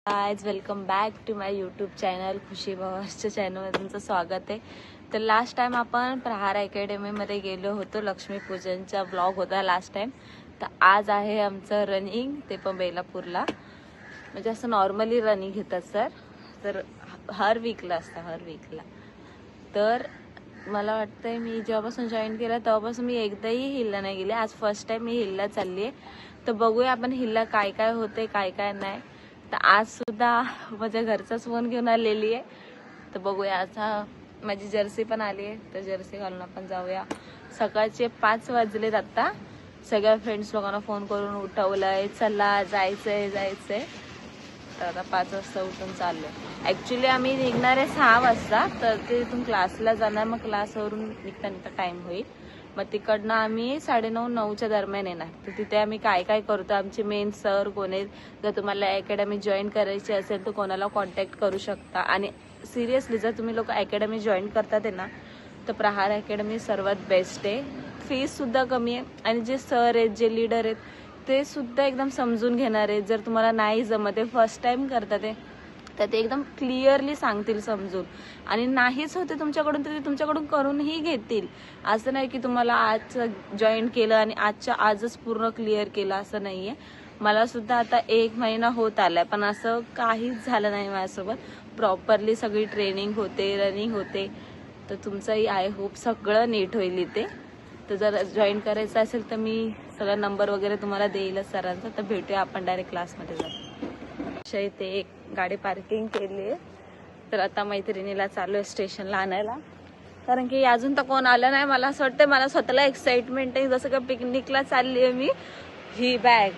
Guys welcome back to my YouTube channel Khushi भवासच्या चॅनलमध्ये तुमचं स्वागत आहे. तर लास्ट टाइम आपण प्रहार अकॅडमीमध्ये गेलो होतो. लक्ष्मीपूजनचा ब्लॉग होता लास्ट टाइम. तर आज आहे आमचं रनिंग, ते पण बेलापूरला. म्हणजे असं नॉर्मली रनिंग घेतात सर, तर हर वीकला असतं, हर वीकला. तर मला वाटतंय मी जेव्हापासून जॉईन केलं तेव्हापासून मी एकदाही हिलला नाही गेले. आज फर्स्ट टाइम मी हिलला चालली आहे. तर बघूया आपण हिलला काय काय होते काय काय नाही. तर आज सुद्धा माझ्या घरचाच फोन घेऊन आलेली आहे. तर बघूया, आता माझी जर्सी पण आली आहे, तर जर्सी घालून आपण जाऊया. सकाळचे 5 वाजलेत आता. सगळ्या फ्रेंड्स लोकांना फोन करून उठवलंय, चला जायचंय. तर आता 5 वाजता उठून चाललोय. ऍक्च्युली आम्ही निघणार आहे 6 वाजता, तर तिथून क्लासला जाणार. मग क्लासवरून निघता टाइम होईल. मग तिकडनं आम्ही 9:30-9च्या दरम्यान येणार. तर तिथे आम्ही काय काय करतो, आमचे मेन सर कोण आहेत, जर तुम्हाला अकॅडमी जॉईन करायची असेल तर कोणाला कॉन्टॅक्ट करू शकता. आणि सिरियसली जर तुम्ही लोक अकॅडमी जॉईन करतात आहे ना, तर प्रहार अकॅडमी सर्वात बेस्ट आहे. फीस सुद्धा कमी आहे आणि जे सर आहेत, जे लीडर आहेत, ते सुद्धा एकदम समजून घेणार आहेत. जर तुम्हाला नाही जमत आहे, फर्स्ट टाइम करतात आहे, तर ते एकदम क्लिअरली सांगतील समजून. आणि नाहीच होते तुमच्याकडून तर ते तुमच्याकडून करूनही घेतील. असं नाही की तुम्हाला आज जॉईन केलं आणि आजच्या आजच पूर्ण क्लिअर केलं, असं नाहीये. मला सुद्धा आता 1 महिना होत आलाय, पण असं काहीच झालं नाही माझ्यासोबत. प्रॉपरली सगळी ट्रेनिंग होते, रनिंग होते. तर तुमचंही आय होप सगळं नीट होईल इथे. तर जर जॉईन करायचं असेल तर मी सगळा नंबर वगैरे तुम्हाला देईलच सरांचा. तर भेटूया आपण डायरेक्ट क्लासमध्ये जातो. इथे एक गाडी पार्किंग केली आहे. तर आता मैत्रिणीला चालू आहे स्टेशनला आणायला, कारण की अजून तर कोण आलं नाही. मला असं वाटतं, मला स्वतःला एक्साइटमेंट आहे, जसं का पिकनिकला चालली आहे मी. ही बॅग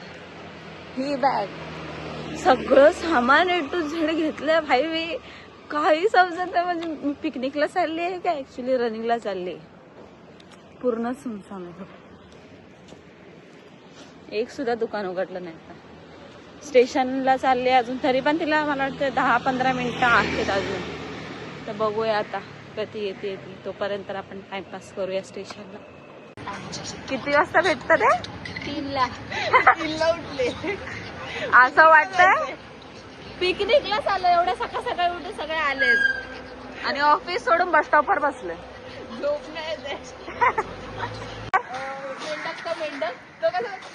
सगळं सामान A to Z घेतलंय भाई. मी काही समजत नाही, म्हणजे मी पिकनिकला चालली आहे का ऍक्च्युली रनिंगला चालली आहे. पूर्ण सुनसान आहे. एक सुद्धा दुकान उघडलं नाही. आता स्टेशनला चालले अजून, तरी पण तिला मला वाटतं 10-15 मिनिटं आहेत अजून. तर बघूया आता कधी येते. तोपर्यंत आपण टाइमपास करूया स्टेशनला. किती वाजता भेटतं ते? 3ला उठले. असं वाटतंय पिकनिकला चाललो. एवढ्या सकाळी उठून सगळे आले आणि ऑफिस सोडून बस स्टॉपवर बसले. झोप नाही मेंढक तो कसं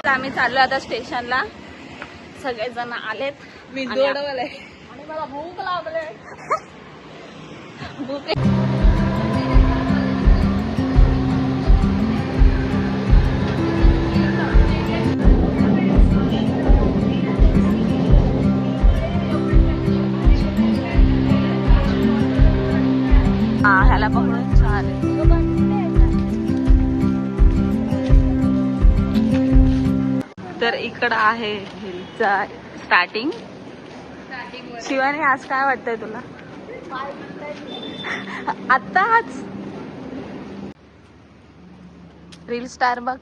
आम्ही चाललो आता स्टेशनला. सगळेजण आलेत. मी आणि दौडवलंय आणि मला भूक लागले. भूक ह्याला पकडून छान आहे. तर इकडं आहे हिलचा स्टार्टिंग. शिवानी, आज काय वाटतंय तुला? आताच रील स्टार बघ.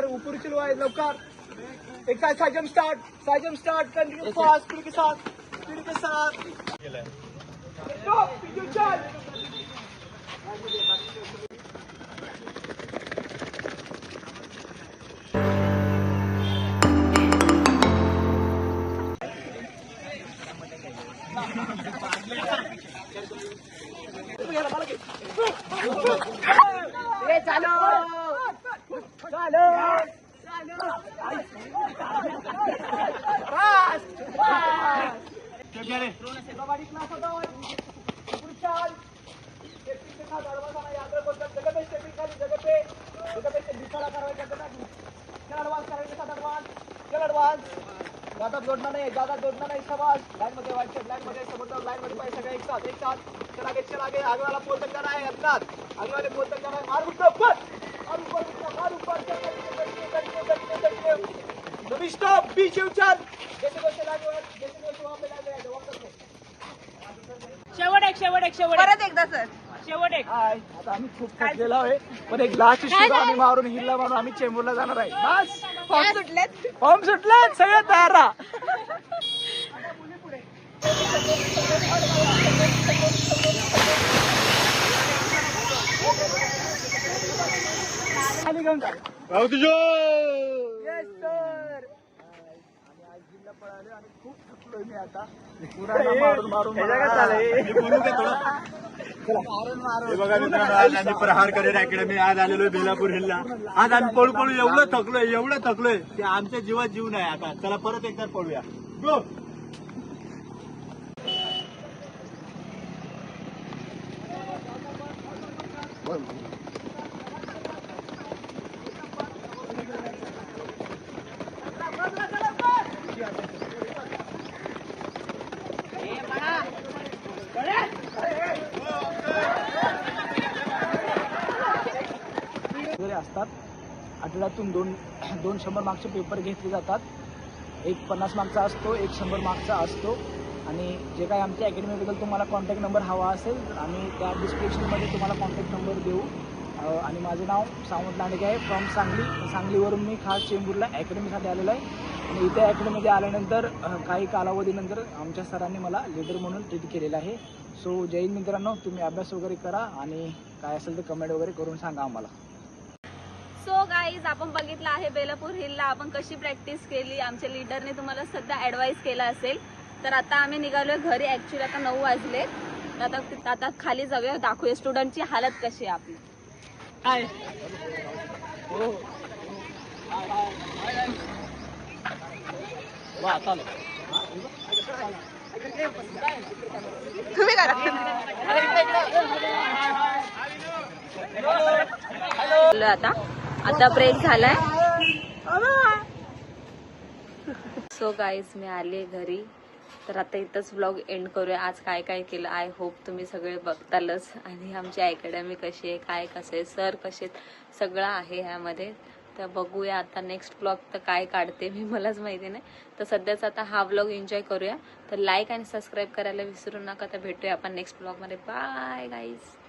ऊपर चलो आए लवकर. एक साथ साइजम स्टार्ट कंटिन्यू फास्ट स्पीड के साथ स्टॉप वीडियो चल. कबड्डी क्लास होता पुढे चाल स्टेपिंग के साथ एडवांस आना याद रखो जगह पे स्टेपिंग खाली जगह पे से बिछड़ा करवाएगा जगह चल एडवांस करेंगे साथ एडवांस ज्यादा जोड़ना नहीं शाबाश लाइन मध्ये समोर लाइन मध्ये पाहिजे सगळे एक साथ चल आगे आगे वाला पोल तक जाना है अपना आगे वाले पोल तक जाना है मार ऊपर नवी स्टॉप बीच उचल जैसे वहां पे लगे जवाब करते शेवट परत एकदा सर हाय आता आम्ही खूप थकलेलो आहे पण एक लास्ट शूट आम्ही मारून हिल्ला मारून आम्ही चेंबूरला जाणार आहे बस फॉर्म सुटलेत सगळे तयार राहा खाली घेऊन जा येस सर आणि आज जिल्हा पळाले आणि खूप थकलोय मी आता पुरा मारून हे बघा मित्रांनो आज आम्ही प्रहार करिअर अकॅडमी आज आलेलोय बेलापूर हिलला आज आम्ही पळू एवढं थकलोय की आमच्या जीवात जीव नाही आता चला परत एकदा पळूया गो वगैरे असतात आठवड्यातून दोन 100 मार्क्सचे पेपर घेतले जातात एक 50 मार्क्सचा असतो एक 100 मार्क्सचा असतो आणि जे काही आमच्या अकॅडमीबद्दल तुम्हाला कॉन्टॅक्ट नंबर हवा असेल तर आम्ही त्या डिस्क्रिप्शनमध्ये तुम्हाला कॉन्टॅक्ट नंबर देऊ आणि माझं नाव सावंत लांडगे आहे फ्रॉम सांगलीवरून मी खास चेंबूरला अकॅडमीसाठी आलेलो आहे आणि इथे अकॅडमीमध्ये आल्यानंतर काही कालावधीनंतर आमच्या सरांनी मला लीडर म्हणून ट्रीट केलेलं आहे सो जय हिंद मित्रांनो तुम्ही अभ्यास वगैरे करा आणि काय असेल तर कमेंट वगैरे करून सांगा आम्हाला सो गाईज आपण बघितलं आहे बेलापूर हिलला आपण कशी प्रॅक्टिस केली आमच्या लीडरने तुम्हाला सध्या ॲडवाईस केला असेल तर आता आम्ही निघालोय घरी ॲक्च्युली आता 9 वाजले आता खाली जाऊया दाखवूया स्टुडंटची हालत कशी आहे आपली तुम्ही करा आता ब्रेक झालाय सो गाईज मी आले घरी तर आता इथंच ब्लॉग एंड करूया आज काय काय केलं आय होप तुम्ही सगळे बघतालच आणि आमची अकॅडमी कशी आहे काय कसं आहे सर कसे सगळं आहे ह्यामध्ये तर बघूया आता नेक्स्ट ब्लॉग तर काय काढते मी मलाच माहिती नाही तर सध्याच आता हा ब्लॉग एन्जॉय करूया तर लाईक आणि सबस्क्राईब करायला विसरू नका तर भेटूया आपण नेक्स्ट ब्लॉगमध्ये बाय गाईज